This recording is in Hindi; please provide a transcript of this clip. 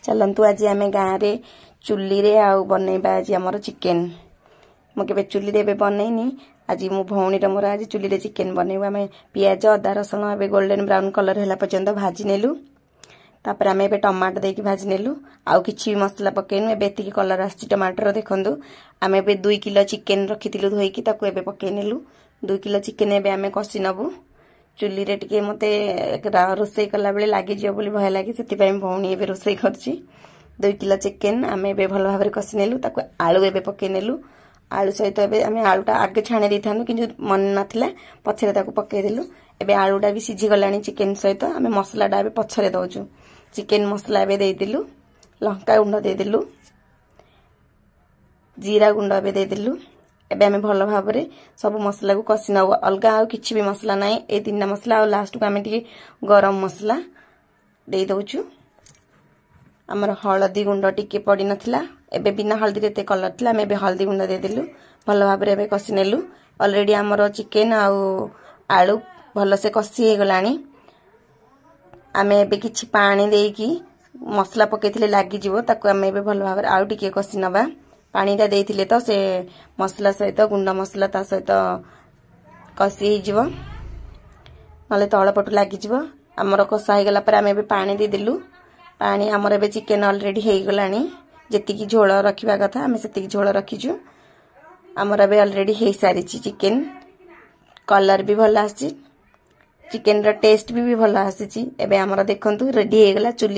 चलतु आज आम गाँव में चुली रे आउ बनैबा आज आमर चिकेन मुझे चुली रे बनईनी आज मो भौणी मोर आज चुली रे चिकेन बनैबू आम पियाज अदा रसुण ए गोल्डन ब्राउन कलर है पर्यंत भाजी नेलु तापर आम ए टमाटो देकी भाजी नेलु आउ किछि मसला पकेनु एबे एतिकी कलर आछि टमाटर देखंदु आम ए 2 किलो चिकेन रखिथिलु धोईकी ताकू एबे पके नेलु 2 किलो चिकेन एबे आम कसी नबु चुली रे टिके मते रोसई कला बेले लागी जियो बोली भय लागी सेति पय भौणी एबे रोसई करछि 2 किलो चिकेन आम एबे भल भाबरे कसी नेलु ताकू आलू एबे पके नेलु आलू सहित एबे आम आलूटा आगे छाणी देथानु किंतु मन नथिला पछरे ताकू पके देलु एबे आलूटा भी सिझी गलानी चिकेन सहित आम मसलाटा एबे पछरे दउछु चिकेन मसला एबे दे दिलु लंका गुंड दे दिलु जीरा गुंड एबे दे दिलु एबे आमे भल भाबरे सब मसला को कसी नबो अलगा आ किछि भी मसला नाही ए तीनटा मसला आ लास्ट को आमे टिके गरम मसला दे दउछु हमर हळदी गुंड टिके पड़ी नथिला एबे बिना हळदी रे ते कलर थिला आमे एबे हळदी गुंड दे दिलु भल भाबरे एबे कसी नेलु ऑलरेडी हमर चिकेन आ आलू भल से कसी हे गलानी आमे एबे किछि पानी देकी मसला पकेथिले लागि जिवो ताकू आमे एबे भल भाबरे आउ टिके कसी नबा पानी ता देथिले तो से मसला सहित गुंड मसला ता सहित कसी हे जिवो नले तळ पटु लागि जिवो हमर कसा हे गला पर आमे एबे पानी दे दिलु पानी हमर एबे चिकेन ऑलरेडी हे गलानी जेतिकी झोळ रखिबा कथा आमे सेतिकी झोळ रखिजु हमर एबे ऑलरेडी हे सारी चिकेन कलर भी भल आसी चिकेन रा टेस्ट भी भल आसी एबे हमर देखंतु रेडी हे गला चुली